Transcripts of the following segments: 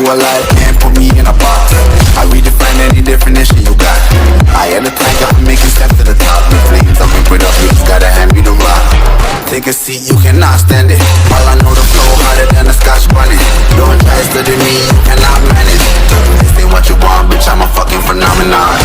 alive, can't put me in a box. I redefine any definition you got. I am the tiger, I'm making steps to the top. The flames, I'm with the beats, gotta hand me the rock. Take a seat, you cannot stand it. All I know the flow harder than a Scotch bonnet. Don't try studying me, you cannot manage. This ain't what you want, bitch, I'm a fucking phenomenon.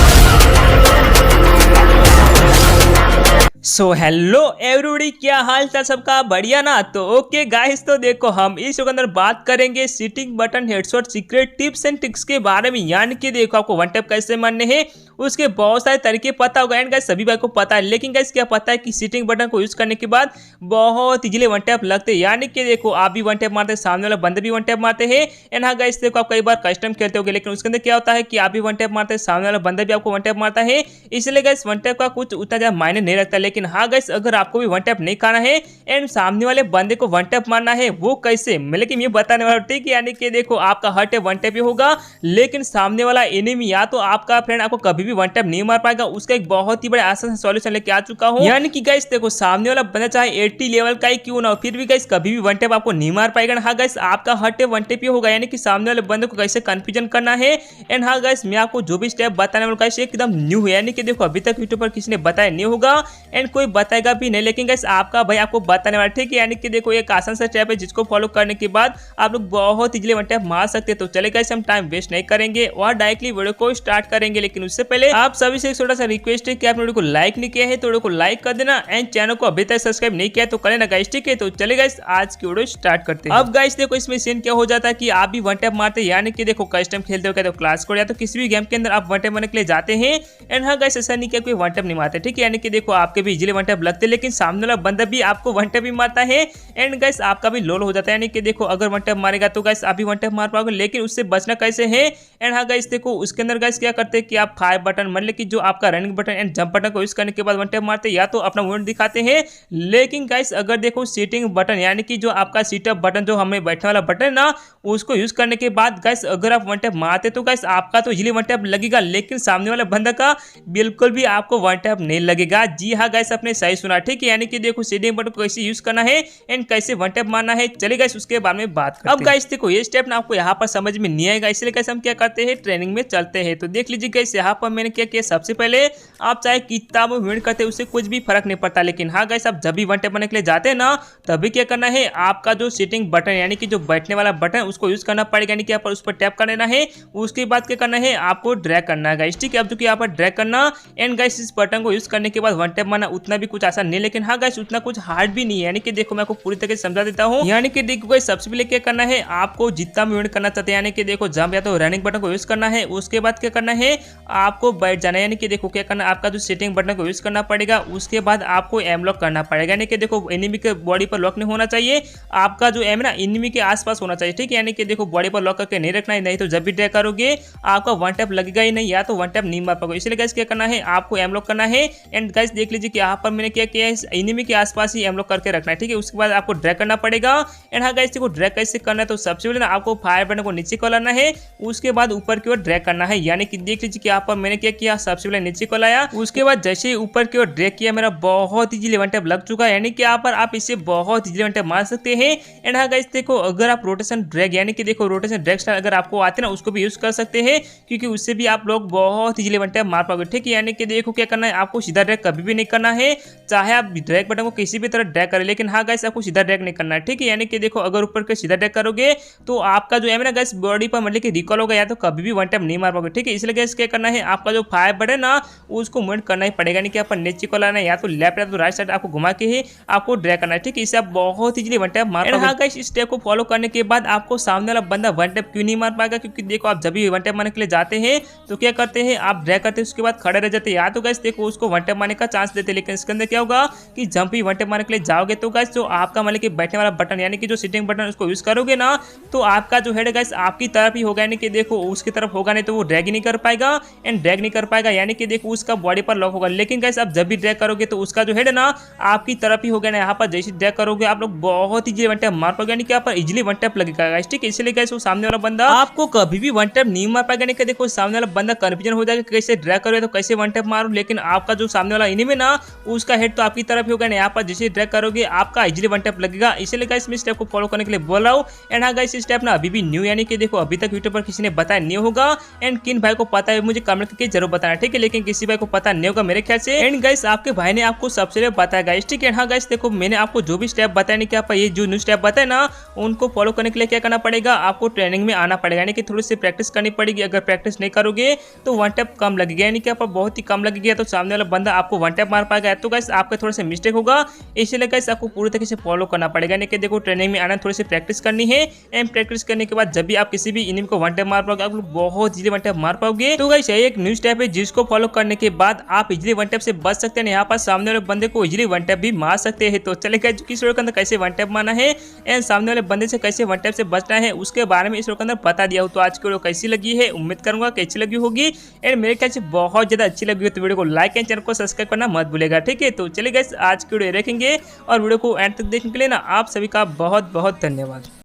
So hello everybody, क्या हाल चाल सबका? बढ़िया ना? तो okay guys, तो देखो हम इस वीडियो के अंदर बात करेंगे sitting button headshot secret tips and tricks के बारे में। यानी कि देखो आपको वन टैप कैसे मारने हैं उसके बहुत सारे तरीके पता होगा एंड गाइस सभी भाई को पता है। लेकिन गाइस क्या पता है कि सिटिंग बटन को यूज करने के बाद बहुत इजीली वन टैप लगते हैं। यानी कि देखो आप भी वन टैप मारते हैं, सामने वाला बंदे भी वन टैप मारते हैं। एंड हाँ गाइस देखो आप कई बार कस्टम खेलते होगे, लेकिन उसके अंदर क्या होता है कि आप भी वन टैप मारते हैं, सामने वाला बंदा भी आपको वन टैप मारता है। इसलिए गाइस वन टैप का कुछ उतना ज्यादा मायने नहीं रखता। लेकिन हाँ गाइस अगर आपको भी वन टैप नहीं करना है एंड सामने वाले बंदे को वन टैप मारना है, वो कैसे मैं लेकिन ये बताने वाला हूं, ठीक है। यानी कि देखो आपका हर टैप वन टैप ही होगा, लेकिन सामने वाला एनिमी या तो आपका फ्रेंड आपको कभी भी वन टैप नहीं मार पाएगा। उसका एक बहुत ही बड़ा आसान सॉल्यूशन लेके आ चुका हूं। यानी कि गाइस देखो सामने वाला बंदा चाहे 80 लेवल का ही क्यों ना हो, फिर भी गाइस कभी भी वन टैप आपको नहीं मार पाएगा। हाँ गाइस आपका हर टैप वन टैप ही होगा। यानी कि सामने वाले बंदे को कैसे कंफ्यूजन करना है। एंड हाँ गाइस मैं आपको जो भी स्टेप बताने वाला गाइस एकदम न्यू है। यानी कि देखो अभी तक यूट्यूब पर किसी ने बताया नहीं होगा एंड कोई बताएगा भी नहीं, लेकिन गाइस आपका भाई आपको बताने वाला, ठीक है। यानी कि देखो एक आसान सा स्टेप है जिसको फॉलो करने के बाद आप लोग बहुत इजीली वन टैप मार सकते हैं। तो चले गाइस हम टाइम वेस्ट नहीं करेंगे और डायरेक्टली वीडियो को स्टार्ट करेंगे। लेकिन उससे पहले आप सभी से एक छोटा सा रिक्वेस्ट है कि आप वीडियो को लाइक नहीं किया है तो वीडियो को लाइक कर देना एंड चैनल को अभी तक सब्सक्राइब नहीं किया तो कर लेना गाइस, ठीक है। तो चले गाइस आज की वीडियो स्टार्ट करते हैं। अब गाइस देखो इसमें सीन क्या हो जाता है कि आप भी वन टैप मारते हैं। यानी कि देखो कस्टम खेलते हो तो क्लास कोड या तो किसी भी गेम के अंदर आप वन टैप मारने के लिए जाते हैं। एंड हाँ गाइस ऐसा नहीं कि कोई वन टैप नहीं मारते, ठीक है। यानी कि देखो आपके भी इजीली वन टैप लगते, लेकिन सामने वाला बंदा भी आपको वन टैप भी मारता है एंड गाइस आपका भी लोल हो जाता है। यानी कि देखो अगर वन टैप मारेगा तो गाइस आप भी वन टैप मार पाओगे, लेकिन उससे बचना कैसे है। एंड हाँ गाइस देखो उसके अंदर गाइस क्या करते हैं कि आप 5 बटन मतलब कि जो आपका running button and jump button को यूज करने के बाद वन टैप मारते हैं या तो अपना मूवमेंट दिखाते हैं। लेकिन गाइस अगर देखो सीटिंग बटन यानी कि जो आपका सीटअप बटन जो हमें बैठने वाला बटन है ना, उसको यूज करने के बाद गाइस अगर आप वन टैप मारते तो गाइस आपका तो इजीली वन टैप लगेगा, लेकिन सामने वाला बंदा का बिल्कुल भी आपको वन टैप नहीं लगेगा। जी हाँ गाइस आपने सही सुना, ठीक है। यानी कि देखो सीटिंग बटन को कैसे यूज करना है एंड कैसे वन टैप मारना है, चलिए गाइस उसके बारे में बात करते हैं। अब गाइस देखो ये स्टेप ना आपको यहाँ पर समझ में नहीं आएगा, इसलिए गाइस हम क्या करते हैं ट्रेनिंग में चलते हैं। तो देख लीजिए गाइस यहाँ पर मैंने क्या किया, सबसे पहले आप चाहे कितना मूवमेंट करते हैं उससे कुछ भी फर्क नहीं पड़ता। लेकिन हाँ गाइस आप जब भी वन टैप मारने के लिए जाते हैं ना, तभी क्या करना है आपका जो सीटिंग बटन यानी कि जो बैठने वाला बटन उसको यूज करना पड़ेगा। यानी कि यहाँ पर उस पर टैप कर लेना है, उसके बाद क्या करना है आपको ड्रैग करना है गाइस, ठीक है। अब जो कि यहाँ पर ड्रैग करना एंड गाइस इस बटन को यूज करने के बाद वन टैप मारना उतना भी कुछ आसान नहीं, लेकिन हाँ गाइस उतना कुछ हार्ड भी नहीं है। यानी कि देखो मैं आपको पूरी तरह से समझा देता हूँ। यानी कि देखो गाइस सबसे पहले क्या करना है आपको जितना मूवमेंट करना चाहते हैं, यानी कि देखो जंप या तो रनिंग बटन को यूज करना है। उसके बाद क्या करना है आपको बैठ जाना है। यानी कि देखो क्या करना आपका जो सेटिंग बटन को यूज करना पड़ेगा, उसके बाद आपको एम लॉक करना पड़ेगा। यानी कि देखो एनिमी के बॉडी पर लॉक नहीं होना चाहिए, आपका जो एम है ना एनिमी के आसपास होना चाहिए, ठीक है। यानी कि देखो बॉडी पर लॉक करके नहीं रखना है, नहीं तो जब भी ड्रैग करोगे आपका वन टैप लगेगा ही नहीं या तो वन टैप नहीं मार पाओगे। इसलिए गाइस क्या करना है आपको एम लॉक करना है। एंड गाइस देख लीजिए कि यहाँ पर मैंने क्या किया है एनिमी के आसपास ही एम लॉक करके रखना है, ठीक है। उसके बाद आपको ड्रैग करना पड़ेगा। एंड हाँ गाइस देखो ड्रैग कैसे करना है, तो सबसे पहले ना आपको फायर बटन को नीचे को लाना है, उसके बाद ऊपर की ओर ड्रैग करना है। यानी कि देख लीजिए कि यहाँ पर मैंने क्या किया, सबसे पहले नीचे को लाया, उसके बाद जैसे ही ऊपर की ओर ड्रैग किया मेरा बहुत इजीली वन टैप लग चुका है। यानी कि यहाँ पर आप इसे बहुत इजीली वन टैप मार सकते हैं। एंड हाँ गाइस देखो अगर आप रोटेशन ड्रैग यानी कि देखो रोटेशन ड्रैग स्टाइल अगर आपको आते ना उसको भी यूज कर सकते हैं, क्योंकि उससे भी आप लोग बहुत इजीली वन टैप मार पाओगे, ठीक है। यानी कि देखो क्या करना है आपको सीधा ड्रैग कभी भी नहीं करना है, चाहे आप ड्रैग बटन को किसी भी तरह ड्रैग करें, लेकिन हाँ गाइस आपको सीधा ड्रैग नहीं करना है, ठीक है। यानी कि देखो अगर ऊपर के सीधा ड्रैग करोगे तो आपका जो है ना गाइस बॉडी पर मतलब कि रिकॉल होगा या तो कभी भी वन टैप नहीं मार पाओगे, ठीक है। इसलिए गाइस क्या करना है आपका जो फायर बटन है ना उसको मूवमेंट करना ही पड़ेगा। यानी कि आप नीचे को लाना है या तो लेफ्ट या तो राइट साइड आपको घुमा के ही आपको ड्रैग करना है, ठीक है। इससे आप बहुत इजीली वन टैप मार पाओगे। हाँ गाइस इस स्टेप को फॉलो करने के बाद आपको सामने वाला बंदा वन टैप क्यों नहीं मार पाएगा, क्योंकि देखो आप जब भी वन टैप मारने के लिए जाते हैं तो क्या करते हैं आप ड्रैग करते हैं, उसके बाद खड़े रह जाते हैं, या तो गाइस देखो उसको वन टैप मारने का चांस देते हैं। लेकिन इसके अंदर क्या होगा कि जंप ही वन टैप मारने के लिए जाओगे तो गाइस जो आपका मतलब कि बैठने वाला बटन यानी कि जो सीटिंग बटन उसको यूज करोगे ना, तो आपका जो हेड गाइस आपकी तरफ ही होगा। यानी कि देखो उसकी तरफ होगा नहीं तो वो ड्रैग ही नहीं कर पाएगा। एंड ड्रैग ड्रैग नहीं कर पाएगा, यानी कि देखो उसका बॉडी पर लॉक होगा। लेकिन गाइस आप जब भी ड्रैग करोगे तो उसका जो हेड है ना आपकी तरफ ही होगा ना। यहाँ पर जैसे ड्रैग करोगे आप लोग बहुत इजीली वन टैप मार पाओगे, यानी कि यहाँ पर इजीली वन टैप लगेगा गाइस, ठीक है। इसलिए गाइस वो सामने वाला बंदा आपको कभी भी वन टैप नहीं मार पाएगा, नहीं कि देखो सामने वाला बंदा कंफ्यूजन हो जाएगा कैसे ड्रैग करोगे तो कैसे वन टैप मारो। लेकिन आपका जो सामने वाला एनिमी ना उसका हेड तो आपकी तरफ ही होगा ना। यहाँ पर जैसे ड्रैग करोगे आपका इजीली वन टैप लगेगा। इसलिए गाइस मैं इस स्टेप को फॉलो करने के लिए बोल रहा हूँ। एंड हाँ गाइस इस स्टेप ना अभी भी न्यू, यानी कि देखो अभी तक यूट्यूब पर किसी ने बताया नहीं होगा। एंड किन भाई को पता है मुझे कमेंट करके जरूर बताना, ठीक है। लेकिन किसी भाई को पता नहीं होगा मेरे ख्याल से। एंड गाइस आपके भाई ने आपको सबसे पहले बताया गाइस, ठीक है। हाँ गाइस देखो मैंने आपको जो भी स्टेप बताया, नहीं कि आप ये जो न्यू स्टेप बताए ना उनको फॉलो करने के लिए क्या करना पड़ेगा, आपको ट्रेनिंग में आना पड़ेगा, यानी कि थोड़ी सी प्रैक्टिस करनी पड़ेगी। अगर प्रैक्टिस नहीं करोगे तो वन टैप कम लगेगा, यानी कि आप बहुत ही कम लगेगा तो सामने वाला बंदा आपको वन टैप मार पाएगा। तो गाइस आपका थोड़ा सा मिस्टेक होगा, इसलिए गाइस आपको पूरी तरीके से फॉलो करना पड़ेगा, यानी कि देखो ट्रेनिंग में आना थोड़ी सी प्रैक्टिस करनी है। एंड प्रैक्टिस करने के बाद जब भी आप किसी भी एनिमी को वन टैप मार पाओगे आप लोग बहुत इजीली वन टैप मार पाओगे। तो गाइस ये एक न्यू स्टेप है जिसको फॉलो करने के बाद आप इजीली वन टैप से बच सकते हैं। यहाँ पर सामने वाले बंदे को इजीली वन टैप भी मार सकते हैं। तो चले गाइस किस वीडियो के अंदर कैसे वन टैप मारना है एंड सामने वाले बंदे से कैसे वन टैप से बचना है उसके बारे में इस वीडियो के अंदर बता दिया हूँ। तो आज की वीडियो कैसी लगी है, उम्मीद करूंगा कि अच्छी लगी होगी। एंड मेरे ख्याल से बहुत ज्यादा अच्छी लगी हो तो वीडियो को लाइक एंड चैनल को सब्सक्राइब करना मत भूलेगा, ठीक है। तो चलिए गाइस आज की वीडियो देखेंगे और वीडियो को एंड तक देखने के लिए ना आप सभी का बहुत बहुत धन्यवाद।